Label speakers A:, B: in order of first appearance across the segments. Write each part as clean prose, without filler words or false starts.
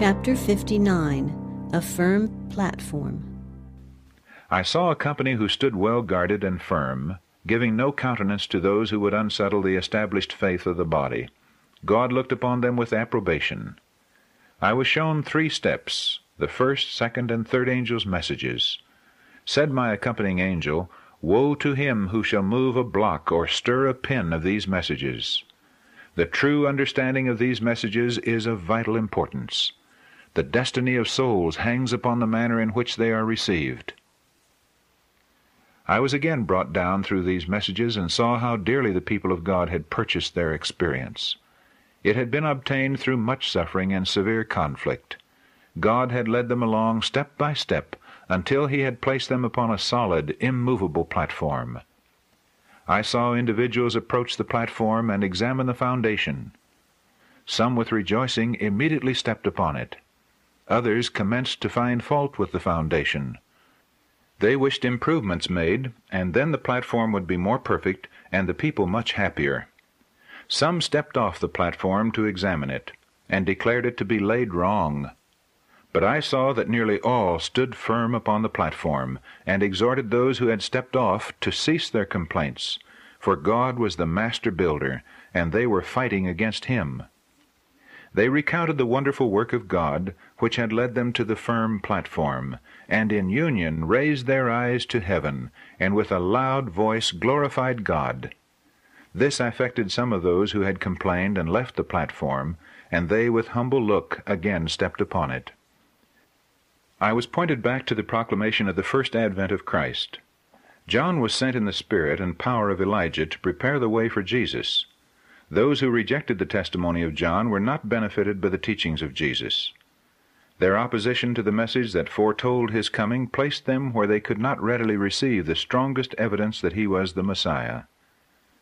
A: Chapter 59. A Firm Platform.
B: I saw a company who stood well guarded and firm, giving no countenance to those who would unsettle the established faith of the body. God looked upon them with approbation. I was shown 3 steps, the first, second, and third angels' messages. Said my accompanying angel, "Woe to him who shall move a block or stir a pin of these messages." The true understanding of these messages is of vital importance. The destiny of souls hangs upon the manner in which they are received. I was again brought down through these messages and saw how dearly the people of God had purchased their experience. It had been obtained through much suffering and severe conflict. God had led them along step by step until He had placed them upon a solid, immovable platform. I saw individuals approach the platform and examine the foundation. Some with rejoicing immediately stepped upon it. Others commenced to find fault with the foundation. They wished improvements made, and then the platform would be more perfect and the people much happier. Some stepped off the platform to examine it, and declared it to be laid wrong. But I saw that nearly all stood firm upon the platform, and exhorted those who had stepped off to cease their complaints, for God was the master builder, and they were fighting against Him. They recounted the wonderful work of God, which had led them to the firm platform, and in union raised their eyes to heaven, and with a loud voice glorified God. This affected some of those who had complained and left the platform, and they with humble look again stepped upon it. I was pointed back to the proclamation of the first advent of Christ. John was sent in the spirit and power of Elijah to prepare the way for Jesus. Those who rejected the testimony of John were not benefited by the teachings of Jesus. Their opposition to the message that foretold His coming placed them where they could not readily receive the strongest evidence that He was the Messiah.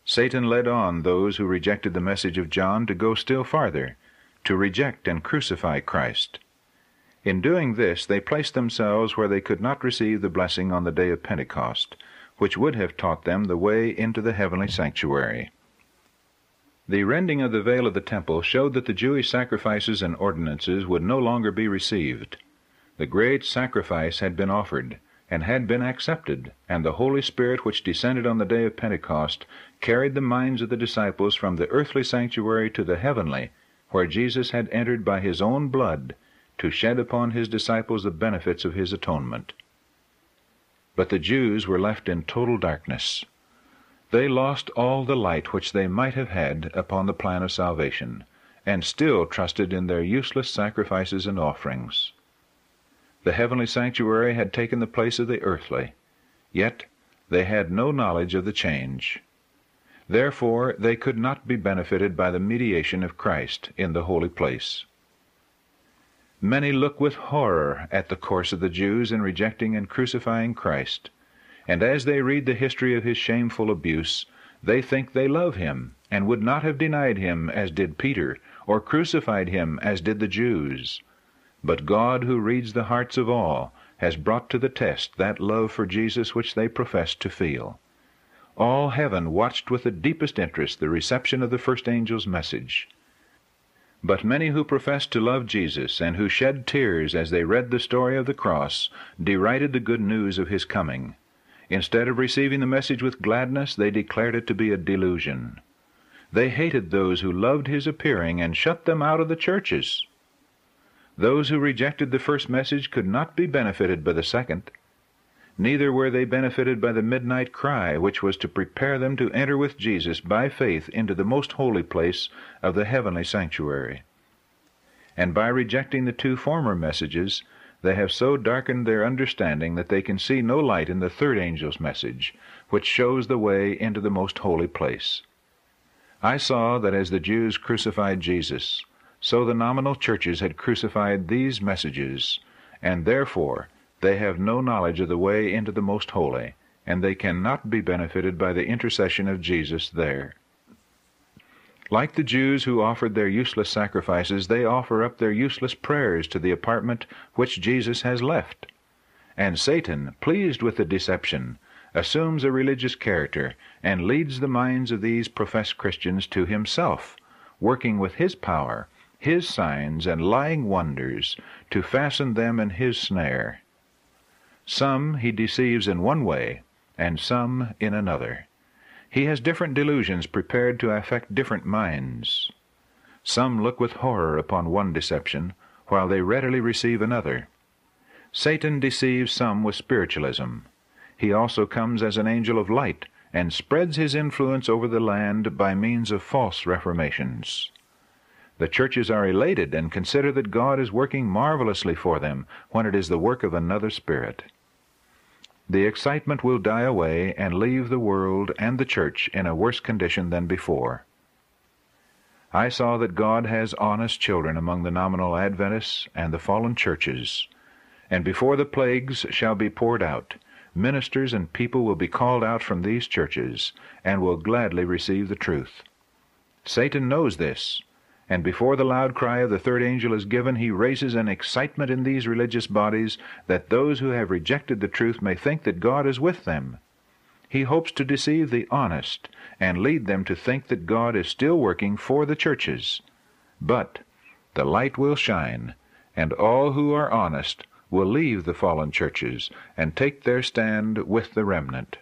B: Satan led on those who rejected the message of John to go still farther, to reject and crucify Christ. In doing this, they placed themselves where they could not receive the blessing on the day of Pentecost, which would have taught them the way into the heavenly sanctuary. The rending of the veil of the temple showed that the Jewish sacrifices and ordinances would no longer be received. The great sacrifice had been offered, and had been accepted, and the Holy Spirit which descended on the day of Pentecost carried the minds of the disciples from the earthly sanctuary to the heavenly, where Jesus had entered by His own blood, to shed upon His disciples the benefits of His atonement. But the Jews were left in total darkness. They lost all the light which they might have had upon the plan of salvation, and still trusted in their useless sacrifices and offerings. The heavenly sanctuary had taken the place of the earthly, yet they had no knowledge of the change. Therefore they could not be benefited by the mediation of Christ in the holy place. Many look with horror at the course of the Jews in rejecting and crucifying Christ, and as they read the history of His shameful abuse, they think they love Him, and would not have denied Him as did Peter, or crucified Him as did the Jews. But God, who reads the hearts of all, has brought to the test that love for Jesus which they professed to feel. All heaven watched with the deepest interest the reception of the first angel's message. But many who professed to love Jesus, and who shed tears as they read the story of the cross, derided the good news of His coming. Instead of receiving the message with gladness, they declared it to be a delusion. They hated those who loved His appearing and shut them out of the churches. Those who rejected the first message could not be benefited by the second. Neither were they benefited by the midnight cry, which was to prepare them to enter with Jesus by faith into the most holy place of the heavenly sanctuary. And by rejecting the 2 former messages, they have so darkened their understanding that they can see no light in the third angel's message, which shows the way into the most holy place. I saw that as the Jews crucified Jesus, so the nominal churches had crucified these messages, and therefore they have no knowledge of the way into the most holy, and they cannot be benefited by the intercession of Jesus there. Like the Jews who offered their useless sacrifices, they offer up their useless prayers to the apartment which Jesus has left. And Satan, pleased with the deception, assumes a religious character and leads the minds of these professed Christians to himself, working with his power his signs and lying wonders, to fasten them in his snare. Some he deceives in one way, and some in another. He has different delusions prepared to affect different minds. Some look with horror upon one deception, while they readily receive another. Satan deceives some with spiritualism. He also comes as an angel of light, and spreads his influence over the land by means of false reformations. The churches are elated and consider that God is working marvelously for them, when it is the work of another spirit. The excitement will die away and leave the world and the church in a worse condition than before. I saw that God has honest children among the nominal Adventists and the fallen churches, and before the plagues shall be poured out, ministers and people will be called out from these churches, and will gladly receive the truth. Satan knows this, and before the loud cry of the third angel is given, he raises an excitement in these religious bodies, that those who have rejected the truth may think that God is with them. He hopes to deceive the honest, and lead them to think that God is still working for the churches. But the light will shine, and all who are honest will leave the fallen churches, and take their stand with the remnant.